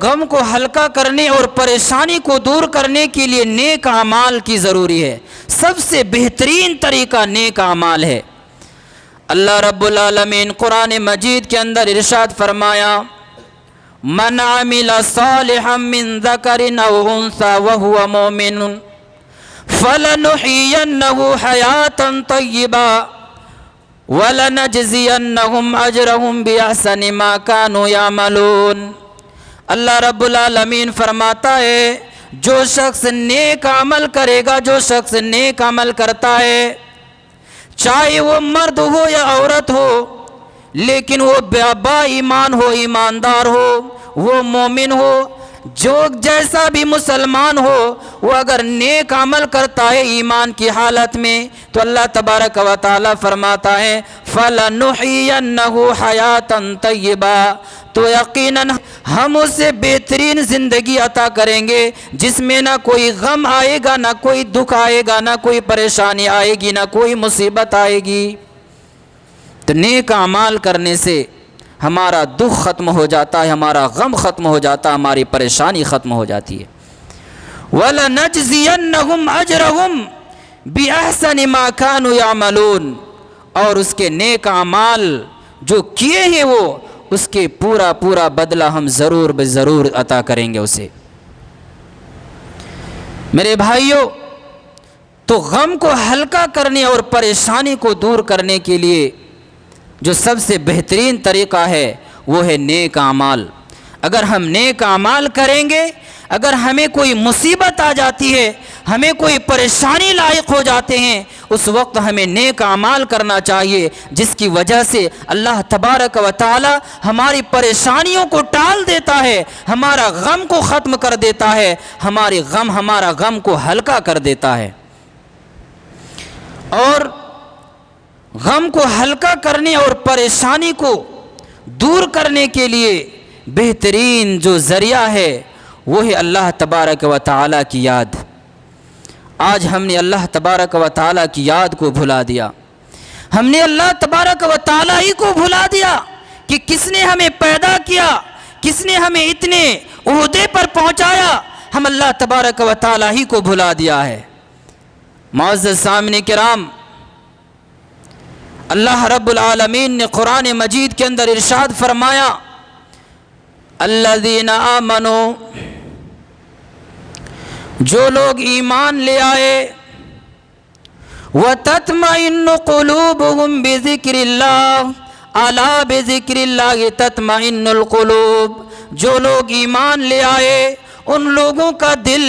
غم کو ہلکا کرنے اور پریشانی کو دور کرنے کے لیے نیک اعمال کی ضروری ہے۔ سب سے بہترین طریقہ نیک اعمال ہے۔ اللہ رب العالمین قرآن مجید کے اندر ارشاد فرمایا، من عمل صالحا من ذکر او انثى وهو مؤمن فلنحيينه حیاتا طیبا وَلَنَجْزِيَنَّهُمْ أَجْرَهُمْ بِأَحْسَنِ مَا كَانُوا يَعْمَلُونَ۔ اللہ رب العالمین فرماتا ہے جو شخص نیک عمل کرے گا، جو شخص نیک عمل کرتا ہے، چاہے وہ مرد ہو یا عورت ہو، لیکن وہ با ایمان ہو، ایماندار ہو، وہ مومن ہو، جو جیسا بھی مسلمان ہو، وہ اگر نیک عمل کرتا ہے ایمان کی حالت میں، تو اللہ تبارک و تعالی فرماتا ہے فَلَنُحْيِيَنَّهُ حَيَاةً طَيِّبًا، تو یقیناً ہم اسے بہترین زندگی عطا کریں گے جس میں نہ کوئی غم آئے گا، نہ کوئی دکھ آئے گا، نہ کوئی پریشانی آئے گی، نہ کوئی مصیبت آئے گی۔ تو نیک اعمال کرنے سے ہمارا دکھ ختم ہو جاتا ہے، ہمارا غم ختم ہو جاتا ہے، ہماری پریشانی ختم ہو جاتی ہے۔ وَلَنَجْزِيَنَّهُمْ أَجْرَهُمْ بِأَحْسَنِ مَا كَانُوا يَعْمَلُونَ، اور اس کے نیک اعمال جو کیے ہیں وہ اس کے پورا بدلہ ہم ضرور بضرور عطا کریں گے اسے۔ میرے بھائیوں، تو غم کو ہلکا کرنے اور پریشانی کو دور کرنے کے لیے جو سب سے بہترین طریقہ ہے وہ ہے نیک اعمال۔ اگر ہم نیک اعمال کریں گے، اگر ہمیں کوئی مصیبت آ جاتی ہے، ہمیں کوئی پریشانی لاحق ہو جاتے ہیں، اس وقت ہمیں نیک اعمال کرنا چاہیے جس کی وجہ سے اللہ تبارک و تعالی ہماری پریشانیوں کو ٹال دیتا ہے، ہمارا غم کو ختم کر دیتا ہے، ہمارا غم کو ہلکا کر دیتا ہے۔ اور غم کو ہلکا کرنے اور پریشانی کو دور کرنے کے لیے بہترین جو ذریعہ ہے وہ ہے اللہ تبارک و تعالی کی یاد۔ آج ہم نے اللہ تبارک و تعالی کی یاد کو بھلا دیا، ہم نے اللہ تبارک و تعالی ہی کو بھلا دیا کہ کس نے ہمیں پیدا کیا، کس نے ہمیں اتنے عہدے پر پہنچایا، ہم اللہ تبارک و تعالی ہی کو بھلا دیا ہے۔ معزز سامعین کرام، اللہ رب العالمین نے قرآن مجید کے اندر ارشاد فرمایا، الذین آمنوا، جو لوگ ایمان لے آئے، وَتَطْمَئِنُّ قُلُوبُهُمْ بِذِكْرِ اللَّهِ، اَلَا بِذِكْرِ اللَّهِ تَطْمَئِنُّ الْقُلُوبُ، جو لوگ ایمان لے آئے ان لوگوں کا دل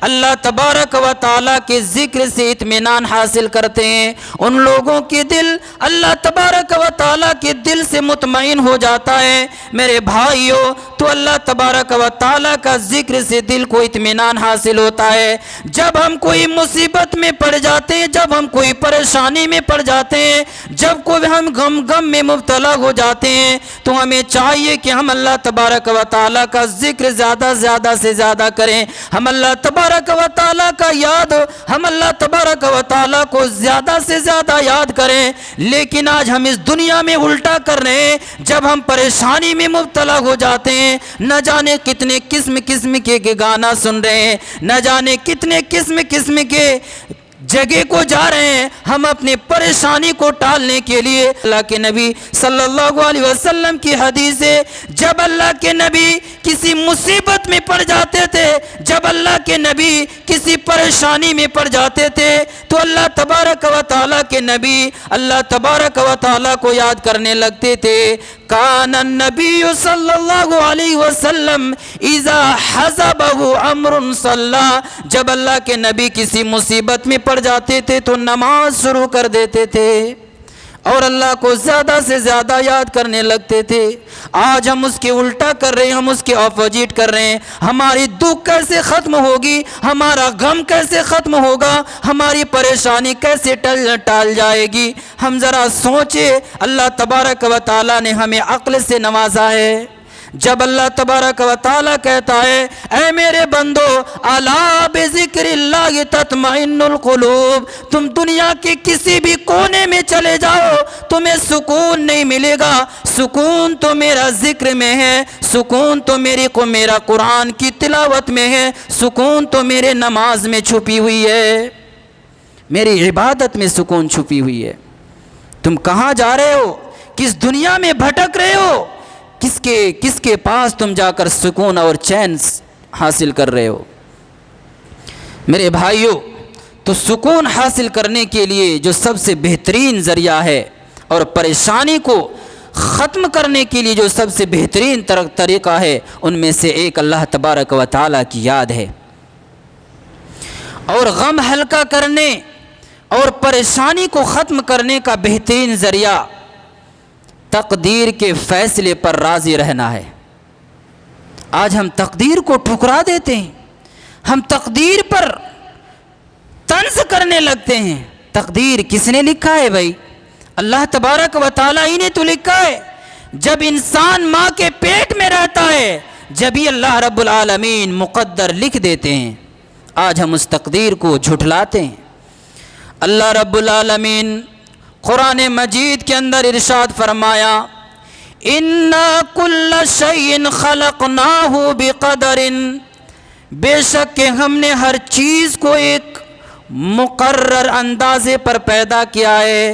اللہ تبارک و تعالیٰ کے ذکر سے اطمینان حاصل کرتے ہیں، ان لوگوں کے دل اللہ تبارک و تعالیٰ کے دل سے مطمئن ہو جاتا ہے۔ میرے بھائیوں، تو اللہ تبارک و تعالیٰ کا ذکر سے دل کو اطمینان حاصل ہوتا ہے۔ جب ہم کوئی مصیبت میں پڑ جاتے ہیں، جب ہم کوئی پریشانی میں پڑ جاتے ہیں، جب کوئی ہم غم میں مبتلا ہو جاتے ہیں، تو ہمیں چاہیے کہ ہم اللہ تبارک و تعالیٰ کا ذکر زیادہ سے زیادہ کریں، ہم اللہ تبارک و تعالیٰ کا یاد، ہم اللہ تبارک و تعالیٰ کو زیادہ سے زیادہ یاد کریں۔ لیکن آج ہم اس دنیا میں الٹا کر رہے ہیں، جب ہم پریشانی میں مبتلا ہو جاتے ہیں، نہ جانے کتنے قسم کے گانا سن رہے ہیں، نہ جانے کتنے قسم کے جگہ کو جا رہے ہیں، ہم اپنی پریشانی کو ٹالنے کے لیے۔ اللہ کے نبی صلی اللہ علیہ وسلم کی حدیث ہے، جب اللہ کے نبی کسی مصیبت میں پڑ جاتے تھے، جب اللہ کے نبی کسی پریشانی میں پڑ جاتے تھے، تو اللہ تبارک و تعالیٰ کے نبی اللہ تبارک و تعالیٰ کو یاد کرنے لگتے تھے۔ کان النبی صلی اللہ علیہ وسلم اذا حزبہ امر صلی، جب اللہ کے نبی کسی مصیبت میں پڑ جاتے تھے تو نماز شروع کر دیتے تھے اور اللہ کو زیادہ سے زیادہ یاد کرنے لگتے تھے۔ آج ہم اس کے الٹا کر رہے ہیں، ہم اس کے اپوزٹ کر رہے ہیں۔ ہماری دکھ کیسے ختم ہوگی، ہمارا غم کیسے ختم ہوگا، ہماری پریشانی کیسے ٹال جائے گی؟ ہم ذرا سوچیں، اللہ تبارک و تعالیٰ نے ہمیں عقل سے نوازا ہے۔ جب اللہ تبارک و تعالیٰ کہتا ہے، اے میرے بندو، الا بذکر اللہ تطمئن القلوب، تم دنیا کے کسی بھی کونے میں چلے جاؤ، تمہیں سکون نہیں ملے گا، سکون تو میرا ذکر میں ہے، سکون تو میرا قرآن کی تلاوت میں ہے، سکون تو میرے نماز میں چھپی ہوئی ہے، میری عبادت میں سکون چھپی ہوئی ہے۔ تم کہاں جا رہے ہو؟ کس دنیا میں بھٹک رہے ہو؟ کس کے پاس تم جا کر سکون اور چین حاصل کر رہے ہو؟ میرے بھائیوں، تو سکون حاصل کرنے کے لیے جو سب سے بہترین ذریعہ ہے اور پریشانی کو ختم کرنے کے لیے جو سب سے بہترین طریقہ ہے، ان میں سے ایک اللہ تبارک و تعالیٰ کی یاد ہے۔ اور غم ہلکا کرنے اور پریشانی کو ختم کرنے کا بہترین ذریعہ تقدیر کے فیصلے پر راضی رہنا ہے۔ آج ہم تقدیر کو ٹھکرا دیتے ہیں، ہم تقدیر پر طنز کرنے لگتے ہیں۔ تقدیر کس نے لکھا ہے بھائی؟ اللہ تبارک و تعالیٰ ہی نے تو لکھا ہے۔ جب انسان ماں کے پیٹ میں رہتا ہے جبھی اللہ رب العالمین مقدر لکھ دیتے ہیں۔ آج ہم اس تقدیر کو جھٹلاتے ہیں۔ اللہ رب العالمین قرآن مجید کے اندر ارشاد فرمایا، اِنَّا كُلَّ شَيْءٍ خَلَقْنَاهُ بِقَدَرٍ، بے شک کہ ہم نے ہر چیز کو ایک مقرر اندازے پر پیدا کیا ہے۔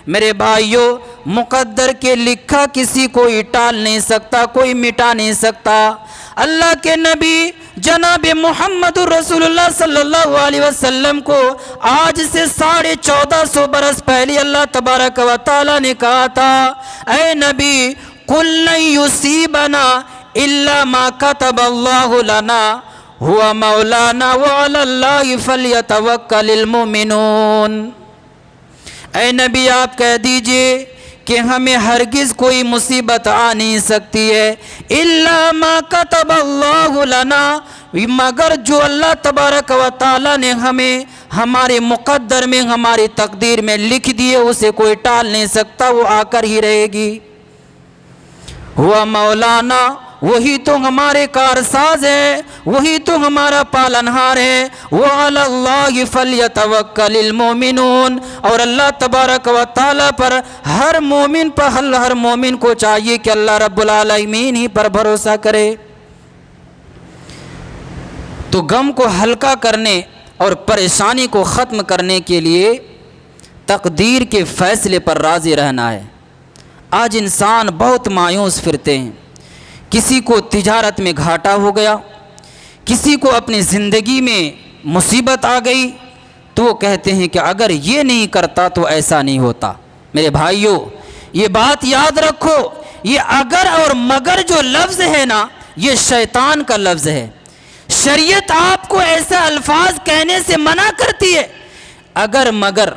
میرے بھائیوں، مقدر کے لکھا کسی کوئی ٹال نہیں سکتا، کوئی مٹا نہیں سکتا۔ اللہ کے نبی جناب محمد رسول اللہ صلی اللہ علیہ وسلم کو آج سے 1450 برس پہلے اللہ تبارک و تعالیٰ نے کہا تھا، اے نبی قُلْ لَن يُصِيبَنَا إِلَّا مَا كَتَبَ اللَّهُ لَنَا هُوَ مَوْلَانَا وَعَلَى اللَّهِ فَلْيَتَوَكَّلِ الْمُؤْمِنُونَ۔ اے نبی آپ کہہ دیجئے کہ ہمیں ہرگز کوئی مصیبت آ نہیں سکتی ہے، الا ما کتب اللہ لنا، مگر جو اللہ تبارک و تعالیٰ نے ہمیں ہمارے مقدر میں، ہماری تقدیر میں لکھ دیے، اسے کوئی ٹال نہیں سکتا، وہ آ کر ہی رہے گی۔ ہوا مولانا، وہی تو ہمارے کارساز ہے، وہی تو ہمارا پالنہار ہے۔ وَعَلَى اللَّهِ فَلْيَتَوَكَّلِ الْمُؤْمِنُونَ، اور اللہ تبارک و تعالیٰ پر ہر مومن کو چاہیے کہ اللہ رب العالمین ہی پر بھروسہ کرے۔ تو غم کو ہلکا کرنے اور پریشانی کو ختم کرنے کے لیے تقدیر کے فیصلے پر راضی رہنا ہے۔ آج انسان بہت مایوس پھرتے ہیں، کسی کو تجارت میں گھاٹا ہو گیا، کسی کو اپنی زندگی میں مصیبت آ گئی تو وہ کہتے ہیں کہ اگر یہ نہیں کرتا تو ایسا نہیں ہوتا۔ میرے بھائیوں، یہ بات یاد رکھو، یہ اگر اور مگر جو لفظ ہے نا، یہ شیطان کا لفظ ہے۔ شریعت آپ کو ایسا الفاظ کہنے سے منع کرتی ہے، اگر مگر،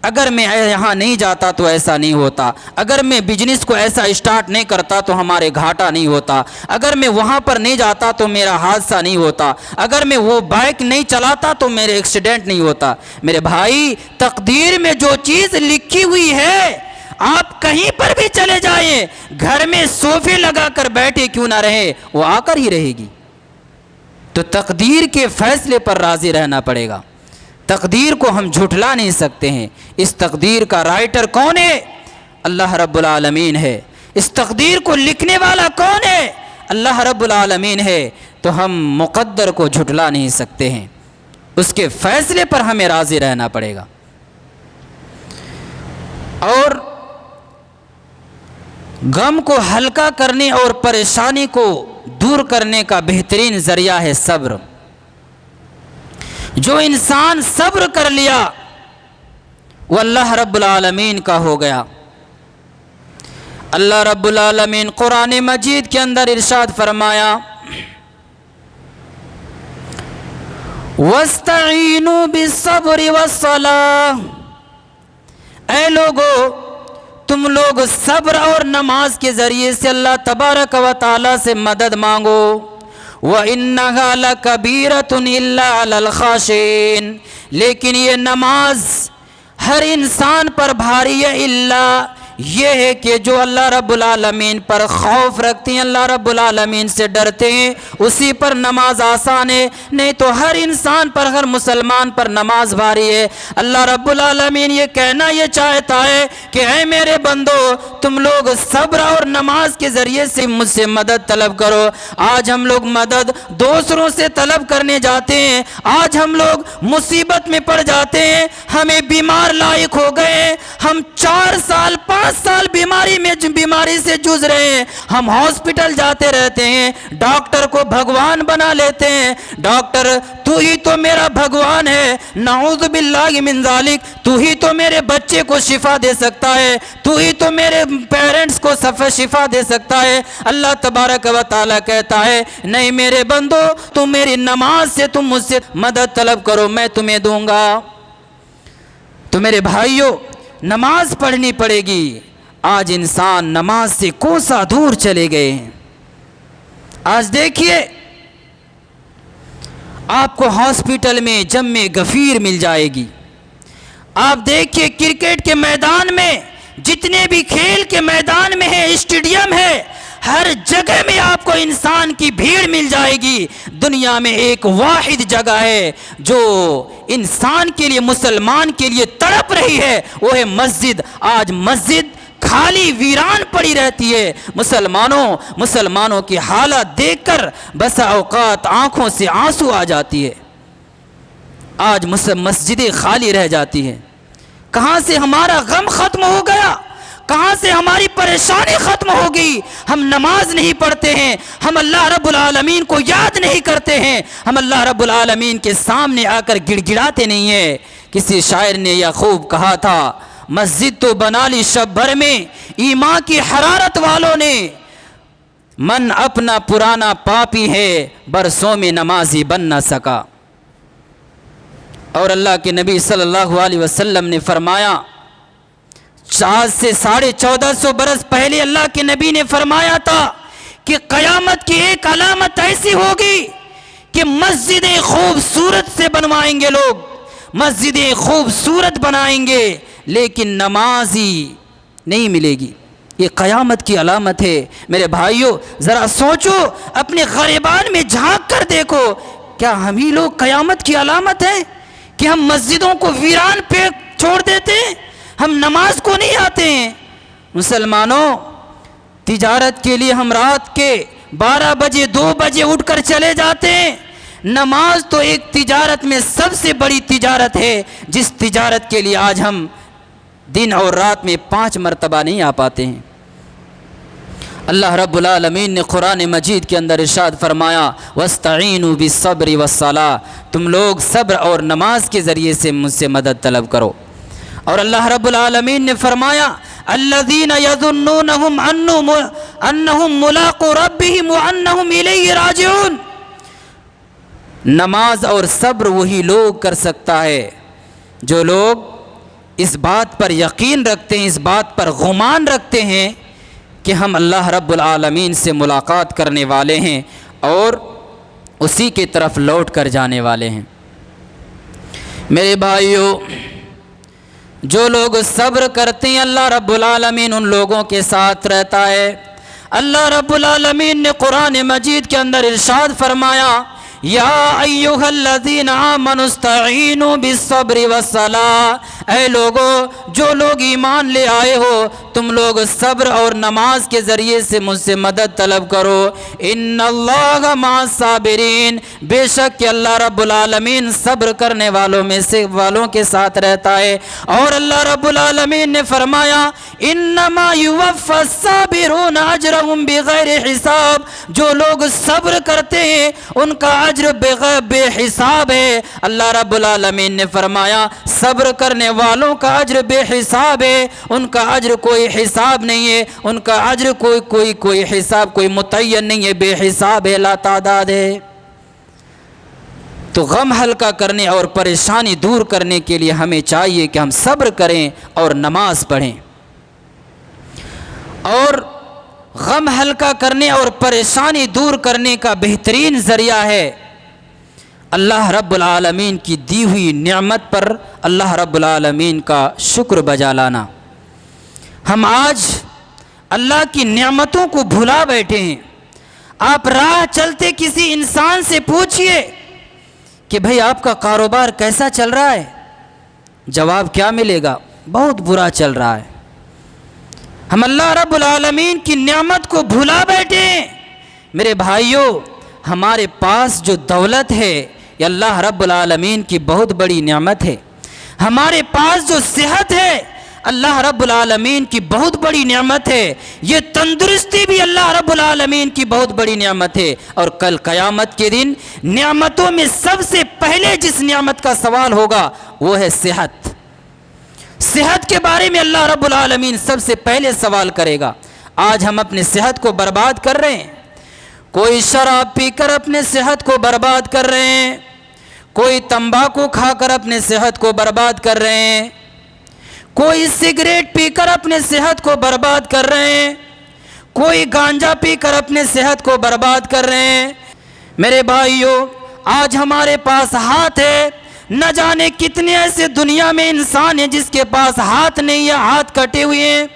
اگر میں یہاں نہیں جاتا تو ایسا نہیں ہوتا، اگر میں بزنس کو ایسا اسٹارٹ نہیں کرتا تو ہمارے گھاٹا نہیں ہوتا، اگر میں وہاں پر نہیں جاتا تو میرا حادثہ نہیں ہوتا، اگر میں وہ بائک نہیں چلاتا تو میرے ایکسیڈنٹ نہیں ہوتا۔ میرے بھائی، تقدیر میں جو چیز لکھی ہوئی ہے، آپ کہیں پر بھی چلے جائیں، گھر میں صوفے لگا کر بیٹھے کیوں نہ رہے، وہ آ کر ہی رہے گی۔ تو تقدیر کے فیصلے پر راضی رہنا پڑے گا۔ تقدیر کو ہم جھٹلا نہیں سکتے ہیں۔ اس تقدیر کا رائٹر کون ہے؟ اللہ رب العالمین ہے۔ اس تقدیر کو لکھنے والا کون ہے؟ اللہ رب العالمین ہے۔ تو ہم مقدر کو جھٹلا نہیں سکتے ہیں، اس کے فیصلے پر ہمیں راضی رہنا پڑے گا۔ اور غم کو ہلکا کرنے اور پریشانی کو دور کرنے کا بہترین ذریعہ ہے صبر۔ جو انسان صبر کر لیا وہ اللہ رب العالمین کا ہو گیا۔ اللہ رب العالمین قرآن مجید کے اندر ارشاد فرمایا، وَاسْتَعِینُوا بِالصَّبْرِ وَالصَّلَاةِ، اے لوگو تم لوگ صبر اور نماز کے ذریعے سے اللہ تبارک و تعالیٰ سے مدد مانگو۔ وَإِنَّهَا لَكَبِيرَةٌ إِلَّا عَلَى الْخَاشِعِينَ، لیکن یہ نماز ہر انسان پر بھاری ہے، اللہ یہ ہے کہ جو اللہ رب العالمین پر خوف رکھتے ہیں, اللہ رب العالمین سے ڈرتے ہیں, اسی پر نماز آسان ہے. نہیں تو ہر انسان پر, ہر مسلمان پر نماز بھاری ہے. اللہ رب العالمین یہ کہنا یہ چاہتا ہے کہ اے میرے بندو, تم لوگ صبر اور نماز کے ذریعے سے مجھ سے مدد طلب کرو. آج ہم لوگ مدد دوسروں سے طلب کرنے جاتے ہیں, آج ہم لوگ مصیبت میں پڑ جاتے ہیں, ہمیں بیمار لائق ہو گئے, ہم 4 سال 5 سال بیماری سے جوجھ رہے ہیں, ہم ہاسپٹل جاتے رہتے ہیں, ڈاکٹر کو بھگوان بنا لیتے ہیں. ڈاکٹر تو ہی تو میرا بھگوان ہے, نعوذ باللہ من ذالک, تو ہی تو میرے بچے کو شفا دے سکتا ہے, تو ہی تو میرے پیرنٹس کو شفا دے سکتا ہے. اللہ تبارک و تعالیٰ کہتا ہے نہیں میرے بندو, تم میری نماز سے تم مجھ سے مدد طلب کرو, میں تمہیں دوں گا. تو میرے بھائیوں, نماز پڑھنی پڑے گی. آج انسان نماز سے کوسا دور چلے گئے ہیں. آج دیکھیے آپ کو ہاسپٹل میں جم غفیر مل جائے گی. آپ دیکھیے کرکٹ کے میدان میں, جتنے بھی کھیل کے میدان میں ہے, اسٹیڈیم ہے, ہر جگہ میں آپ کو انسان کی بھیڑ مل جائے گی. دنیا میں ایک واحد جگہ ہے جو انسان کے لیے, مسلمان کے لیے تڑپ رہی ہے, وہ ہے مسجد. آج مسجد خالی ویران پڑی رہتی ہے. مسلمانوں کی حالت دیکھ کر بسا اوقات آنکھوں سے آنسو آ جاتی ہے. آج مسجدیں خالی رہ جاتی ہیں. کہاں سے ہمارا غم ختم ہو گیا, کہاں سے ہماری پریشانی ختم ہو گئی. ہم نماز نہیں پڑھتے ہیں, ہم اللہ رب العالمین کو یاد نہیں کرتے ہیں, ہم اللہ رب العالمین کے سامنے آ کر گڑ گڑاتے نہیں ہیں. کسی شاعر نے یہ خوب کہا تھا, مسجد تو بنا لی شب بھر میں ایمان کی حرارت والوں نے, من اپنا پرانا پاپی ہے برسوں میں نمازی بن نہ سکا. اور اللہ کے نبی صلی اللہ علیہ وسلم نے فرمایا, آج سے 1450 برس پہلے اللہ کے نبی نے فرمایا تھا کہ قیامت کی ایک علامت ایسی ہوگی کہ مسجدیں خوبصورت سے بنوائیں گے لوگ, مسجدیں خوبصورت بنائیں گے, لیکن نمازی نہیں ملے گی. یہ قیامت کی علامت ہے. میرے بھائیوں ذرا سوچو, اپنے غریبان میں جھانک کر دیکھو, کیا ہم ہی لوگ قیامت کی علامت ہیں کہ ہم مسجدوں کو ویران پہ چھوڑ دیتے ہیں, ہم نماز کو نہیں آتے ہیں. مسلمانوں, تجارت کے لیے ہم رات کے 12 بجے 2 بجے اٹھ کر چلے جاتے ہیں. نماز تو ایک تجارت میں سب سے بڑی تجارت ہے, جس تجارت کے لیے آج ہم دن اور رات میں 5 مرتبہ نہیں آ پاتے ہیں. اللہ رب العالمین نے قرآن مجید کے اندر ارشاد فرمایا, وَاسْتَعِينُوا بِالصَّبْرِ وَالصَّلَاةِ, تم لوگ صبر اور نماز کے ذریعے سے مجھ سے مدد طلب کرو. اور اللہ رب العالمین نے فرمایا, الذین یظنونہم انہم ملاقو ربہم وانہم الیہ راجعون. نماز اور صبر وہی لوگ کر سکتا ہے جو لوگ اس بات پر یقین رکھتے ہیں, اس بات پر گمان رکھتے ہیں کہ ہم اللہ رب العالمین سے ملاقات کرنے والے ہیں اور اسی کی طرف لوٹ کر جانے والے ہیں. میرے بھائیوں, جو لوگ صبر کرتے ہیں اللہ رب العالمین ان لوگوں کے ساتھ رہتا ہے. اللہ رب العالمین نے قرآن مجید کے اندر ارشاد فرمایا, یا ایھا الذین آمنوا استعینوا بالصبر والصلاۃ, اے لوگو جو لوگ ایمان لے آئے ہو, تم لوگ صبر اور نماز کے ذریعے سے مجھ سے مدد طلب کرو. ان اللہ مع الصابرین, بے شک کہ اللہ رب العالمین صبر کرنے والوں کے ساتھ رہتا ہے. اور اللہ رب العالمین نے فرمایا, انما یوفی الصابرون اجرهم بغیر حساب, جو لوگ صبر کرتے ہیں ان کا اجر بے حساب ہے. اللہ رب العالمین نے فرمایا, صبر کرنے والوں کا اجر بے حساب ہے, ان کا اجر کوئی حساب نہیں ہے, ان کا اجر کوئی حساب کوئی متعین نہیں ہے, بے حساب ہے, لا تعداد ہے. تو غم ہلکا کرنے اور پریشانی دور کرنے کے لیے ہمیں چاہیے کہ ہم صبر کریں اور نماز پڑھیں. اور غم ہلکا کرنے اور پریشانی دور کرنے کا بہترین ذریعہ ہے اللہ رب العالمین کی دی ہوئی نعمت پر اللہ رب العالمین کا شکر بجا لانا. ہم آج اللہ کی نعمتوں کو بھلا بیٹھے ہیں۔ آپ راہ چلتے کسی انسان سے پوچھئے کہ بھئی آپ کا کاروبار کیسا چل رہا ہے، جواب کیا ملے گا؟ بہت برا چل رہا ہے۔ ہم اللہ رب العالمین کی نعمت کو بھلا بیٹھے ہیں۔ میرے بھائیوں، ہمارے پاس جو دولت ہے یہ اللہ رب العالمین کی بہت بڑی نعمت ہے۔ ہمارے پاس جو صحت ہے اللہ رب العالمین کی بہت بڑی نعمت ہے۔ یہ تندرستی بھی اللہ رب العالمین کی بہت بڑی نعمت ہے۔ اور کل قیامت کے دن نعمتوں میں سب سے پہلے جس نعمت کا سوال ہوگا وہ ہے صحت۔ صحت کے بارے میں اللہ رب العالمین سب سے پہلے سوال کرے گا۔ آج ہم اپنی صحت کو برباد کر رہے ہیں۔ کوئی شراب پی کر اپنے صحت کو برباد کر رہے ہیں، کوئی تمباکو کھا کر اپنے صحت کو برباد کر رہے ہیں، کوئی سگریٹ پی کر اپنے صحت کو برباد کر رہے ہیں، کوئی گانجا پی کر اپنے صحت کو برباد کر رہے ہیں۔ میرے بھائیوں، آج ہمارے پاس ہاتھ ہے، نہ جانے کتنے ایسے دنیا میں انسان ہیں جس کے پاس ہاتھ نہیں ہے، ہاتھ کٹے ہوئے ہیں۔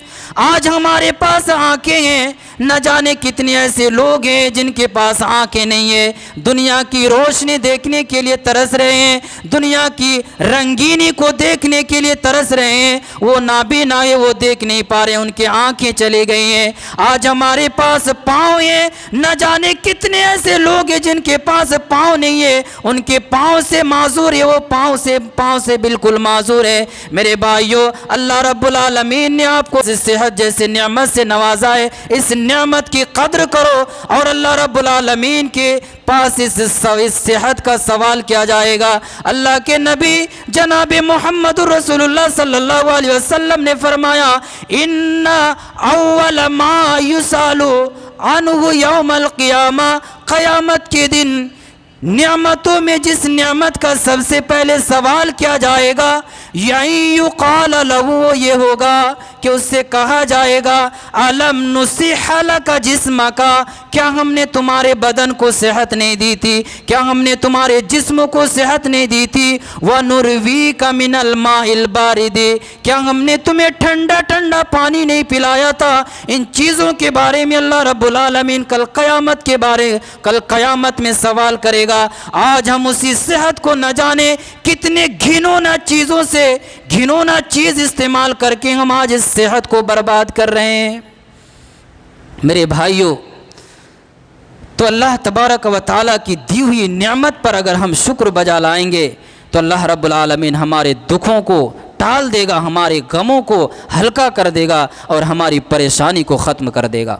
آج ہمارے پاس آنکھیں ہیں، نہ جانے کتنے ایسے لوگ ہیں جن کے پاس آنکھیں نہیں ہیں، دنیا کی روشنی دیکھنے کے لیے ترس رہے ہیں، دنیا کی رنگینی کو دیکھنے کے لیے ترس رہے ہیں، وہ نابینا ہے، وہ دیکھ نہیں پا رہے ہیں، ان کی آنکھیں چلی گئی ہیں۔ آج ہمارے پاس پاؤں ہیں، نہ جانے کتنے ایسے لوگ ہیں جن کے پاس پاؤں نہیں ہے، ان کے پاؤں سے معذور ہے، وہ پاؤں سے بالکل معذور ہے۔ میرے بھائیوں، اللہ رب العالمین نے آپ کو صحت جیسے نعمت سے نوازا ہے، اس نعمت کی قدر کرو، اور اللہ رب العالمین کے پاس اس صحت کا سوال کیا جائے گا۔ اللہ کے نبی جناب محمد رسول اللہ صلی اللہ علیہ وسلم نے فرمایا، ان اول ما یسأل عنہ یوم القیامہ، قیامت کے دن نعمتوں میں جس نعمت کا سب سے پہلے سوال کیا جائے گا، یقال لہ، یہ ہوگا کہ اس سے کہا جائے گا، الم نصح لک جسمک، کیا ہم نے تمہارے بدن کو صحت نہیں دی تھی؟ کیا ہم نے تمہارے جسم کو صحت نہیں دی تھی؟ ونرویک من الماء البارد، کیا ہم نے تمہیں ٹھنڈا ٹھنڈا پانی نہیں پلایا تھا؟ ان چیزوں کے بارے میں اللہ رب العالمین کل قیامت میں سوال کرے گا۔ آج ہم اسی صحت کو نہ جانے کتنے گھنونا چیزوں سے گھنونا چیز استعمال کر کے ہم آج اس صحت کو برباد کر رہے ہیں۔ میرے بھائیوں، تو اللہ تبارک و تعالیٰ کی دی ہوئی نعمت پر اگر ہم شکر بجا لائیں گے تو اللہ رب العالمین ہمارے دکھوں کو ٹال دے گا، ہمارے غموں کو ہلکا کر دے گا، اور ہماری پریشانی کو ختم کر دے گا۔